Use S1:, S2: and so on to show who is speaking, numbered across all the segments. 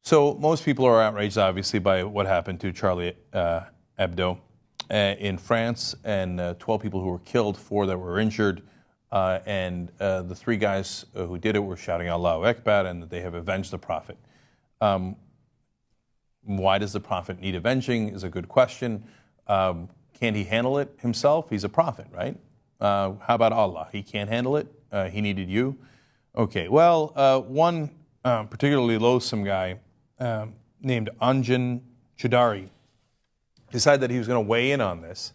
S1: So most people are outraged, obviously, by what happened to Charlie Hebdo in France, and 12 people who were killed, 4 that were injured, and the 3 guys who did it were shouting Allahu Akbar, and that they have avenged the Prophet. Why does the Prophet need avenging is a good question. Can't he handle it himself? He's a prophet, right? How about Allah? He can't handle it? He needed you? Okay, well, one particularly loathsome guy named Anjan Choudary decided that he was going to weigh in on this.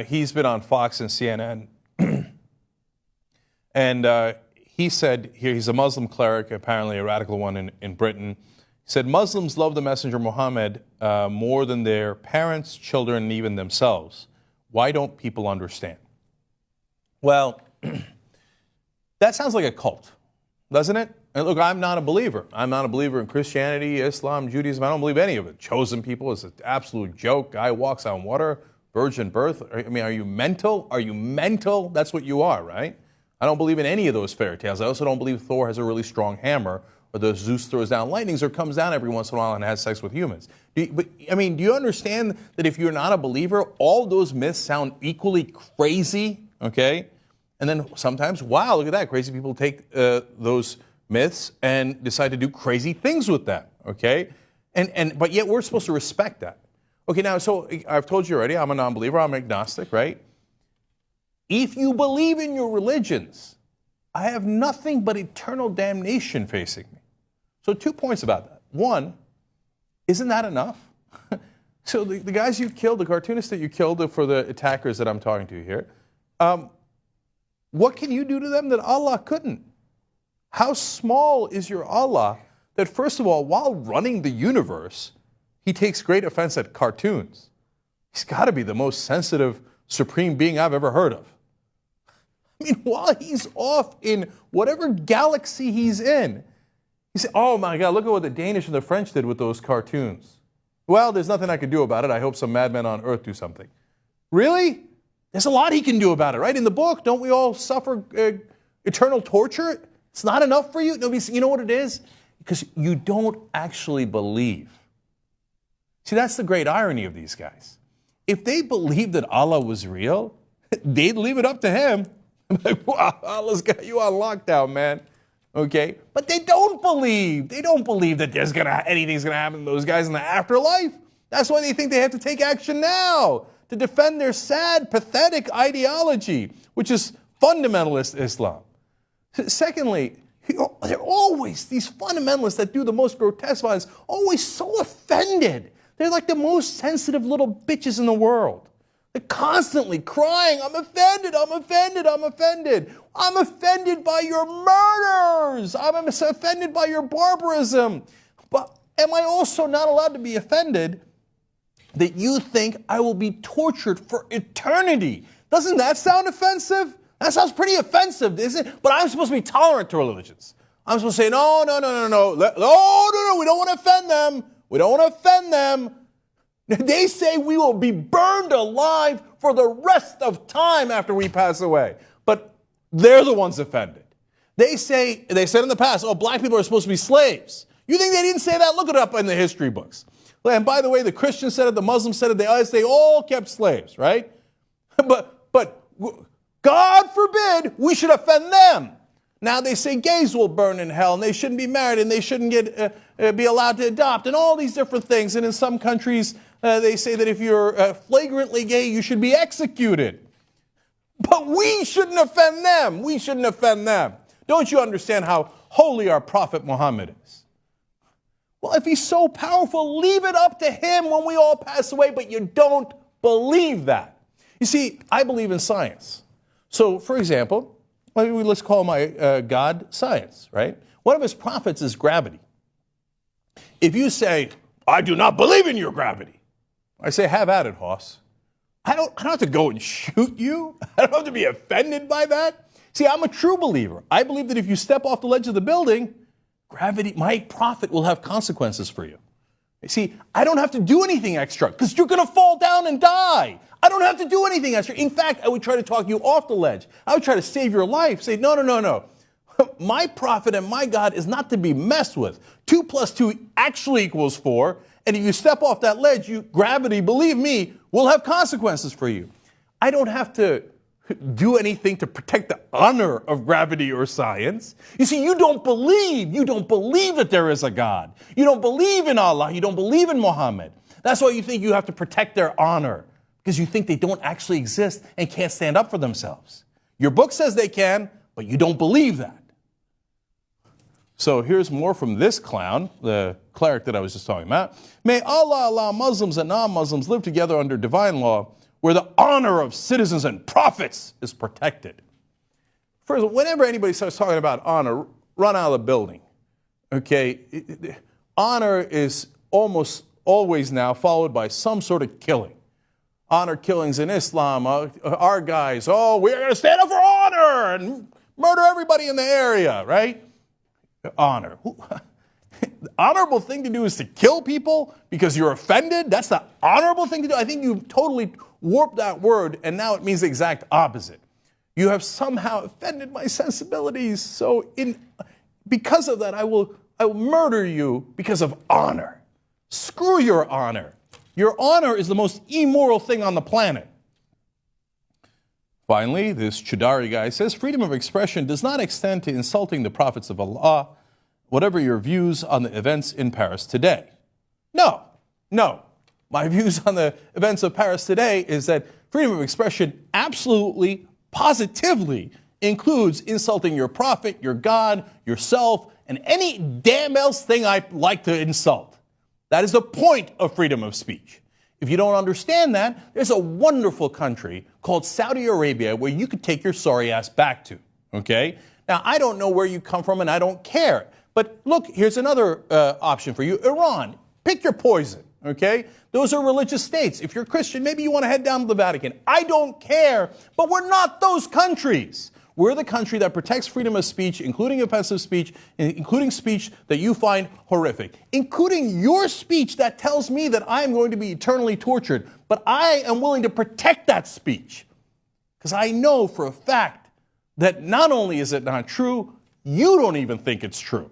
S1: He's been on Fox and CNN, and he said, here, he's a Muslim cleric, apparently a radical one in Britain. He said, Muslims love the Messenger Muhammad more than their parents, children, and even themselves. Why don't people understand? Well, that sounds like a cult, doesn't it? And look, I'm not a believer. I'm not a believer in Christianity, Islam, Judaism. I don't believe any of it. Chosen people is an absolute joke. Guy walks on water, virgin birth. I mean, are you mental? Are you mental? That's what you are, right? I don't believe in any of those fairy tales. I also don't believe Thor has a really strong hammer, or the Zeus throws down lightnings, or comes down every once in a while and has sex with humans. But do you understand that if you're not a believer, all those myths sound equally crazy, okay? And then sometimes, wow, look at that. Crazy people take those myths and decide to do crazy things with them, okay? But yet we're supposed to respect that. Okay, now, so I've told you already, I'm a non-believer, I'm agnostic, right? If you believe in your religions, I have nothing but eternal damnation facing me. So 2 points about that. One, isn't that enough? So the guys you killed, the cartoonists that you killed for the attackers that I'm talking to here, what can you do to them that Allah couldn't? How small is your Allah that, first of all, while running the universe, he takes great offense at cartoons? He's got to be the most sensitive, supreme being I've ever heard of. I mean, while he's off in whatever galaxy he's in, he said, oh my God, look at what the Danish and the French did with those cartoons. Well, there's nothing I can do about it. I hope some madmen on earth do something. Really? There's a lot he can do about it, right? In the book, don't we all suffer eternal torture? It's not enough for you? Nobody, you know what it is? Because you don't actually believe. See, that's the great irony of these guys. If they believed that Allah was real, they'd leave it up to him. Like, wow, Allah's got you on lockdown, man. Okay? But they don't believe. They don't believe that anything's going to happen to those guys in the afterlife. That's why they think they have to take action now to defend their sad, pathetic ideology, which is fundamentalist Islam. Secondly, they're always, these fundamentalists that do the most grotesque violence, always so offended. They're like the most sensitive little bitches in the world. They're constantly crying, I'm offended, I'm offended, I'm offended. I'm offended by your murders. I'm offended by your barbarism. But am I also not allowed to be offended that you think I will be tortured for eternity? Doesn't that sound offensive? That sounds pretty offensive, isn't it? But I'm supposed to be tolerant to religions. I'm supposed to say, no, we don't want to offend them. We don't want to offend them. They say we will be burned alive for the rest of time after we pass away. But they're the ones offended. They said in the past, oh, black people are supposed to be slaves. You think they didn't say that? Look it up in the history books. And by the way, the Christians said it, the Muslims said it, they all kept slaves, right? But God forbid we should offend them. Now they say gays will burn in hell and they shouldn't be married and they shouldn't be allowed to adopt and all these different things. And in some countries, they say that if you're flagrantly gay, you should be executed. But we shouldn't offend them. We shouldn't offend them. Don't you understand how holy our Prophet Muhammad is? Well, if he's so powerful, leave it up to him when we all pass away, but you don't believe that. You see, I believe in science. So, for example, let's call my God science, right? One of his prophets is gravity. If you say, I do not believe in your gravity, I say, have at it, Hoss. I don't have to go and shoot you. I don't have to be offended by that. See, I'm a true believer. I believe that if you step off the ledge of the building, gravity, my prophet will have consequences for you. See, I don't have to do anything extra because you're going to fall down and die. I don't have to do anything extra. In fact, I would try to talk you off the ledge. I would try to save your life. Say, no. My prophet and my God is not to be messed with. 2 plus 2 actually equals 4. And if you step off that ledge, gravity, believe me, will have consequences for you. I don't have to do anything to protect the honor of gravity or science. You see, you don't believe that there is a God. You don't believe in Allah. You don't believe in Muhammad. That's why you think you have to protect their honor, because you think they don't actually exist and can't stand up for themselves. Your book says they can, but you don't believe that. So here's more from this clown, the cleric that I was just talking about. May Allah allow Muslims and non-Muslims live together under divine law, where the honor of citizens and prophets is protected. First, whenever anybody starts talking about honor, run out of the building. Okay? Honor is almost always now followed by some sort of killing. Honor killings in Islam, our guys, we're going to stand up for honor and murder everybody in the area, right? Honor. The honorable thing to do is to kill people because you're offended? That's the honorable thing to do? I think you've totally warped that word, and now it means the exact opposite. You have somehow offended my sensibilities, so because of that, I will murder you because of honor. Screw your honor. Your honor is the most immoral thing on the planet. Finally, this Chudari guy says, freedom of expression does not extend to insulting the prophets of Allah, whatever your views on the events in Paris today. No. My views on the events of Paris today is that freedom of expression absolutely, positively includes insulting your prophet, your God, yourself, and any damn else thing I like to insult. That is the point of freedom of speech. If you don't understand that, there's a wonderful country called Saudi Arabia where you could take your sorry ass back to, okay? Now, I don't know where you come from and I don't care. But look, here's another option for you. Iran. Pick your poison, okay? Those are religious states. If you're Christian, maybe you want to head down to the Vatican. I don't care, but we're not those countries. We're the country that protects freedom of speech, including offensive speech, including speech that you find horrific, including your speech that tells me that I am going to be eternally tortured. But I am willing to protect that speech because I know for a fact that not only is it not true, you don't even think it's true.